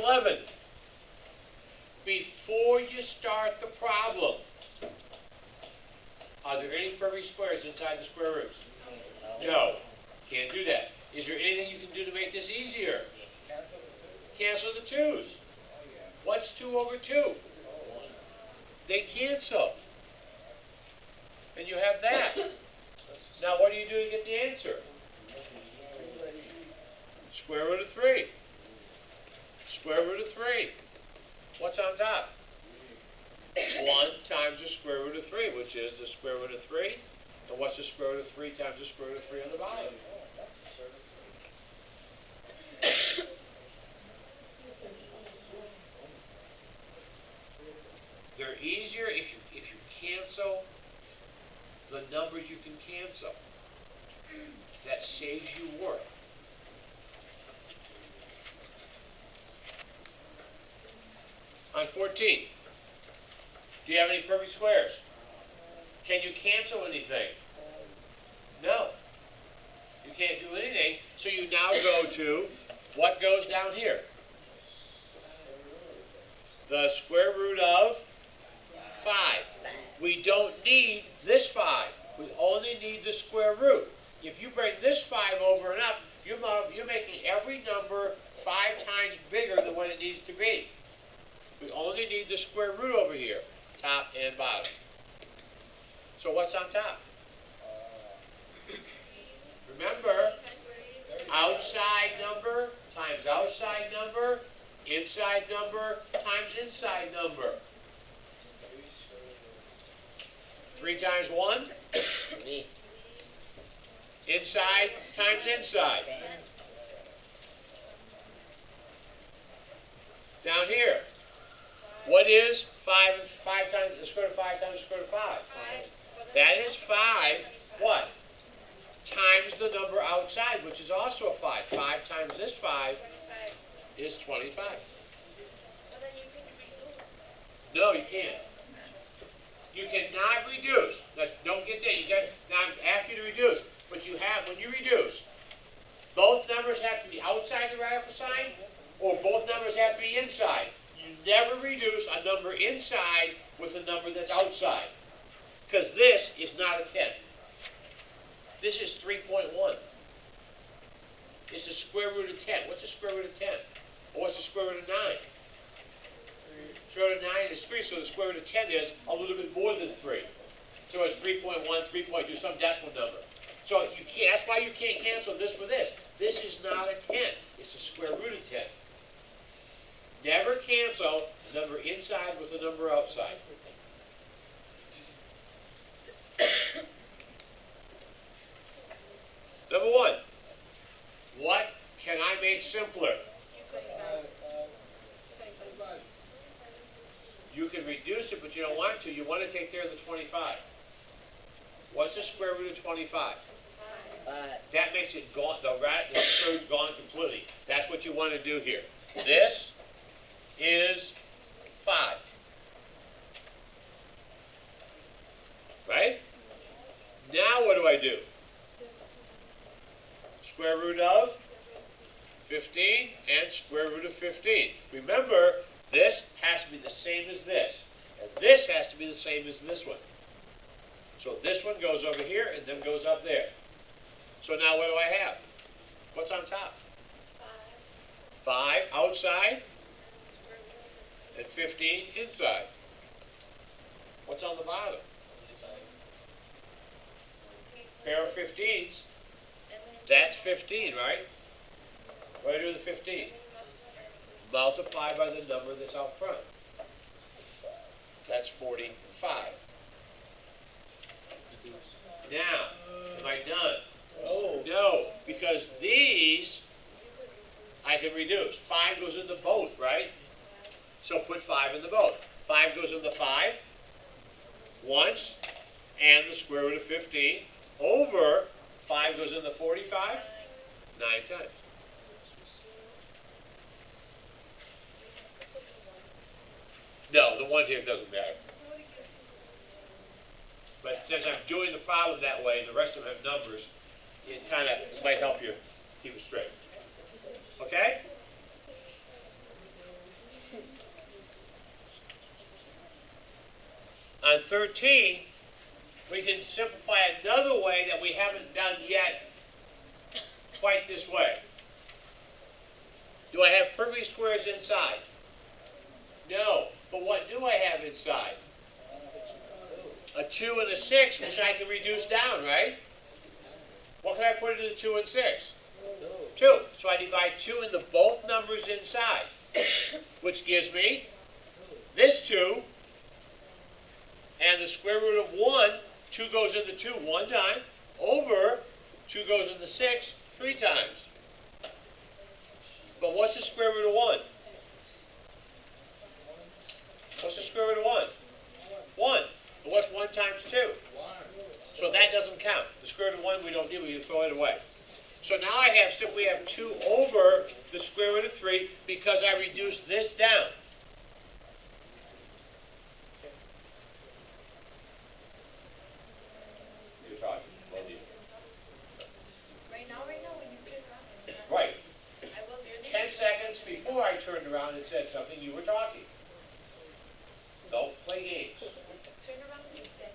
11. Before you start the problem, are there any perfect squares inside the square roots? No. Can't do that. Is there anything you can do to make this easier? Cancel the 2's. What's 2 over 2? They cancel. And you have that. Now what do you do to get the answer? Square root of 3. Square root of 3. What's on top? 1 times the square root of 3, which is the square root of 3. And what's the square root of 3 times the square root of 3 on the bottom? They're easier if you cancel the numbers you can cancel. That saves you work. On 14, do you have any perfect squares? Can you cancel anything? No. You can't do anything, so you now go to what goes down here? The square root of 5. We don't need this 5. We only need the square root. If you bring this 5 over and up, you're making every number 5 times bigger than what it needs to be. We only need the square root over here, top and bottom. So what's on top? Remember, outside number times outside number, inside number times inside number. 3 times 1? Inside times inside. Down here, what is 5 times the square root of 5 times the square root of 5? That is 5, what? Times the number outside, which is also a 5. 5 times this 5 is 25. No, you can't. You cannot reduce. Now, don't get that. Now I'm asking you to reduce. But you have, when you reduce, both numbers have to be outside the radical sign, or both numbers have to be inside. You never reduce a number inside with a number that's outside. Because this is not a 10. This is 3.1. It's the square root of 10. What's the square root of 10? Or what's the square root of 9? Square root of 9 is 3, so the square root of 10 is a little bit more than 3. So it's 3.1, 3.2, some decimal number. So you can't, that's why you can't cancel this with this. This is not a 10. It's the square root of 10. Never cancel a number inside with a number outside. Number 1. What can I make simpler? You can reduce it, but you don't want to. You want to take care of the 25. What's the square root of 25? That makes it gone. The square gone completely. That's what you want to do here. This is 5. Right? Now what do I do? Square root of 15 and square root of 15. Remember, this has to be the same as this. And this has to be the same as this one. So this one goes over here and then goes up there. So now what do I have? What's on top? 5 outside and 15 inside. What's on the bottom? Pair of 15s. That's 15, right? What do I do with the 15? Multiply by the number that's out front. That's 45. Now, am I done? No, because these I can reduce. 5 goes into both, right? So put 5 in the both. 5 goes into 5 once, and the square root of 15 over 5 goes into 45 9 times. No, the one here doesn't matter. But since I'm doing the problem that way, and the rest of them have numbers, it kind of might help you keep it straight. Okay? On 13, we can simplify another way that we haven't done yet quite this way. Do I have perfect squares inside? No. But what do I have inside? A 2 and a 6, which I can reduce down, right? What can I put into the 2 and 6? 2. So I divide 2 into both numbers inside, which gives me this 2, and the square root of 1, 2 goes into 2 one time, over 2 goes into 6 3 times. But what's the square root of 1? What's the square root of 1? 1. But what's 1 times 2? 1. So that doesn't count. The square root of 1 we don't do, we throw it away. So now I have simply have 2 over the square root of 3 because I reduced this down. You're talking. Right now, when you turn around. Right. I will do it. 10 seconds before I turned around and said something, you were talking. Don't play games. Turn around and then.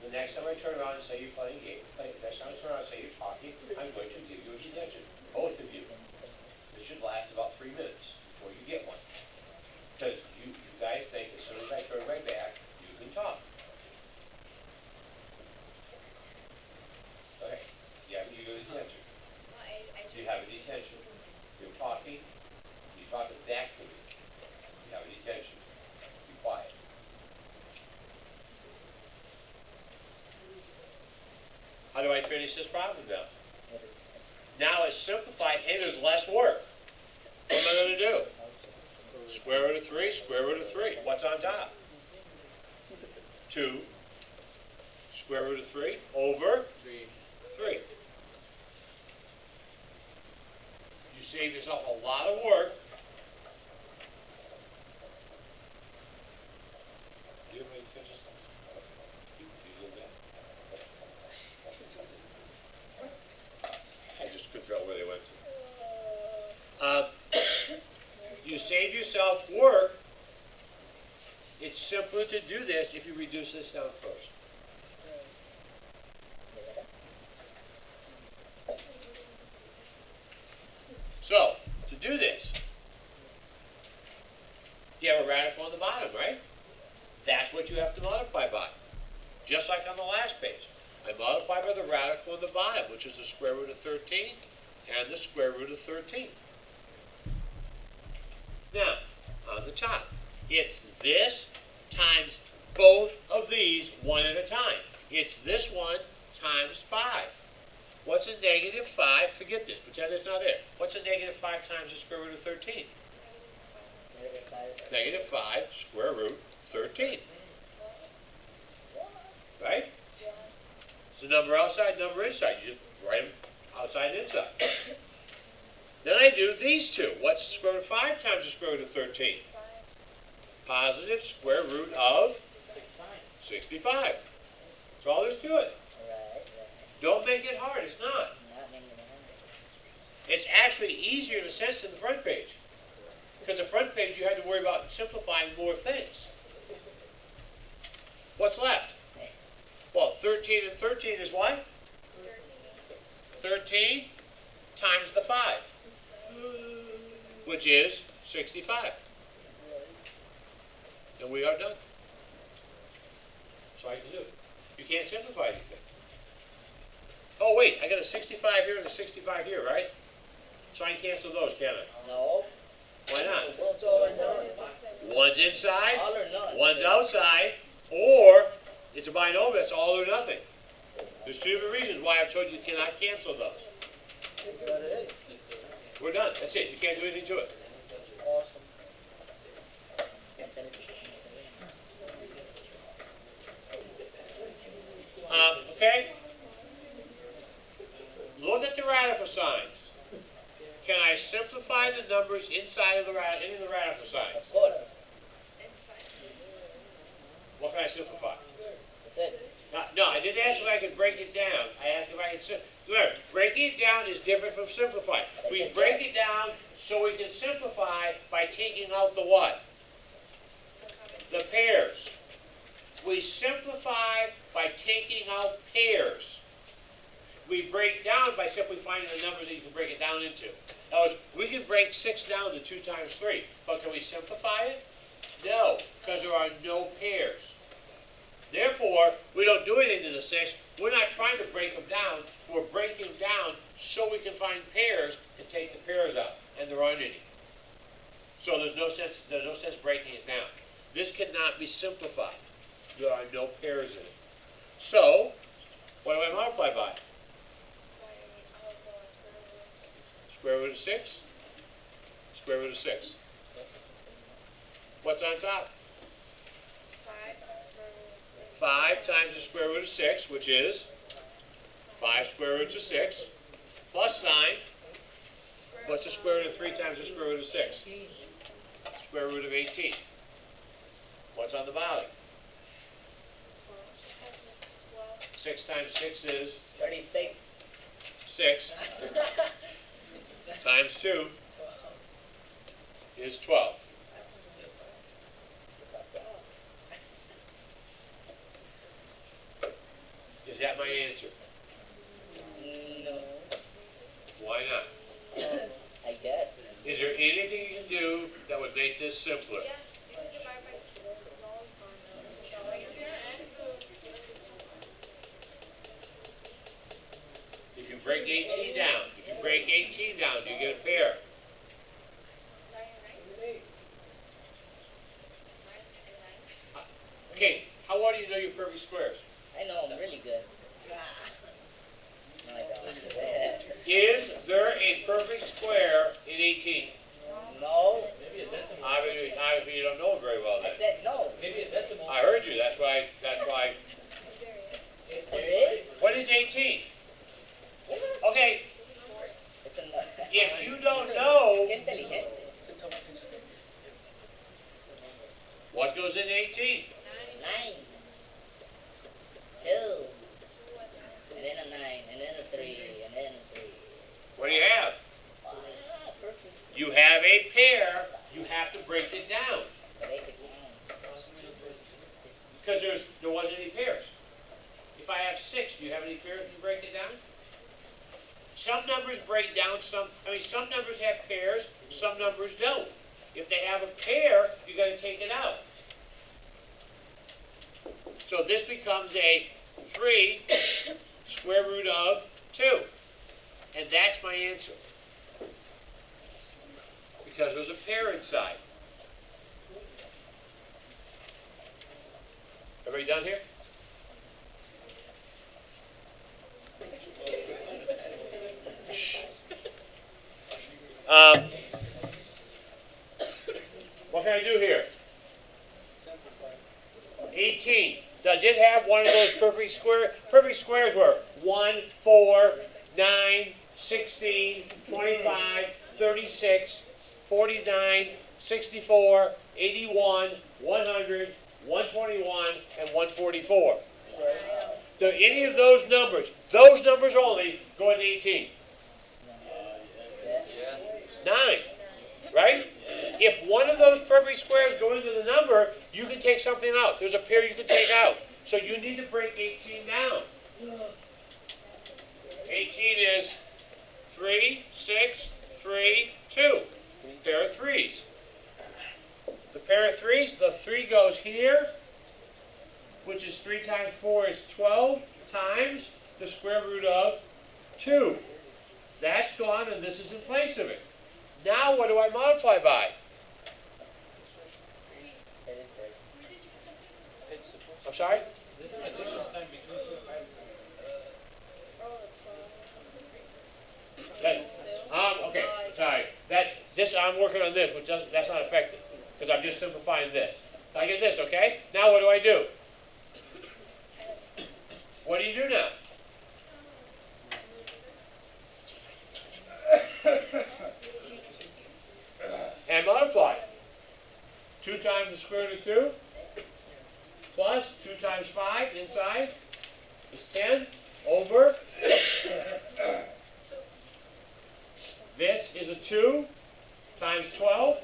The next time I turn around and say you're playing games, next time I turn around and say you're talking, I'm going to give you attention. Both of you. This should last about 3 minutes before you get one. Because you guys think as soon as I turn my back, you can talk. Okay? Yeah, you go to attention. Do you have a detention? You're talking. You're talking back to me. You have a detention. Be quiet. How do I finish this problem now? Now it's simplified and there's less work. What am I going to do? Square root of 3, square root of 3. What's on top? 2. Square root of 3 over 3. You save yourself a lot of work. Do you have any pictures? You did that? I just couldn't figure out where they went to. You save yourself work. It's simpler to do this if you reduce this down first. So, to do this, you have a radical on the bottom, right? That's what you have to multiply by. Just like on the last page. I multiply by the radical on the bottom, which is the square root of 13 and the square root of 13. Now, on the top, it's this times both of these one at a time. It's this one times 5. What's a negative 5? Forget this. Pretend it's not there. What's a negative 5 times the square root of 13? Negative 5 square root 13. Right? It's a number outside, number inside. You just write them outside and inside. Then I do these two. What's the square root of 5 times the square root of 13? Positive square root of 65. That's all there's to it. Don't make it hard. It's not. It's actually easier in a sense than the front page. Because the front page you had to worry about simplifying more things. What's left? Well, 13 and 13 is what? 13 times the 5, which is 65. And we are done. That's all you can do. You can't simplify anything. Oh wait, I got a 65 here and a 65 here, right? So I can cancel those, can I? No. Why not? What's all or none? One's inside, All or none. one's outside, or it's a binomial, it's all or nothing. There's 2 different reasons why I've told you cannot cancel those. We're done. That's it. You can't do anything to it. Awesome. Okay? Look at the radical signs. Can I simplify the numbers inside of any of the radical signs? Of course. What can I simplify? Six. No, I didn't ask if I could break it down. I asked if I could remember, breaking it down is different from simplifying. We break it down so we can simplify by taking out the what? the pairs. We simplify by taking out pairs. We break down by simply finding the numbers that you can break it down into. In other words, we can break 6 down to 2 times 3, but can we simplify it? No, because there are no pairs. Therefore, we don't do anything to the 6. We're not trying to break them down. We're breaking them down so we can find pairs and take the pairs out, and there aren't any. So there's no sense breaking it down. This cannot be simplified. There are no pairs in it. So, what do I multiply by? Square root of 6? Square root of 6. What's on top? 5 times the square root of 6, which is 5 square roots of 6, plus sign. What's the square root of 3 times the square root of 6? Square root of 18. What's on the bottom? 6 times 6 is 36. 6 times 2 is 12. Is that my answer? No. Why not? I guess. Is there anything you can do that would make this simpler? Yeah, you can divide by 2. If you break 18 down, do you get a pair? Okay, how well do you know your perfect squares? I know, I'm really good. No, I don't. Is there a perfect square in 18? No. Obviously you don't know it very well I then. said no. Maybe a decimal. I heard you, that's why. There is? What is 18? Okay, It's a if you don't know Inteligente. what goes in 18, 9. 2. And then a 9. And then a 3. And then a 3. what do you have? Ah, perfect. You have a pair, you have to break it down. Break it down. Because there wasn't any pairs. If I have 6, do you have any pairs when you break it down? Some numbers break down, some numbers have pairs, some numbers don't. If they have a pair, you got to take it out. So this becomes a 3 square root of 2. And that's my answer. Because there's a pair inside. Everybody done here? Shh. What can I do here? 18. Does it have one of those perfect squares? Perfect squares were 1, 4, 9, 16, 25, 36, 49, 64, 81, 100, 121, and 144. Do any of those numbers only, go into 18? 9, right? If one of those perfect squares go into the number, you can take something out. There's a pair you can take out. So you need to break 18 down. 18 is 3, 6, 3, 2. Pair of 3s. The pair of 3s, the 3 goes here, which is 3 times 4 is 12, times the square root of 2. That's gone, and this is in place of it. Now what do I multiply by? I'm sorry? There's an additional sign between 2 and 5. Okay, sorry. This I'm working on this, which that's not affected, because I'm just simplifying this. I get this, okay? Now what do I do? What do you do now? And multiply. 2 times the square root of 2 plus 2 times 5 inside is 10 over. This is a 2 times 12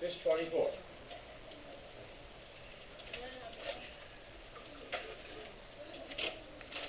is 24.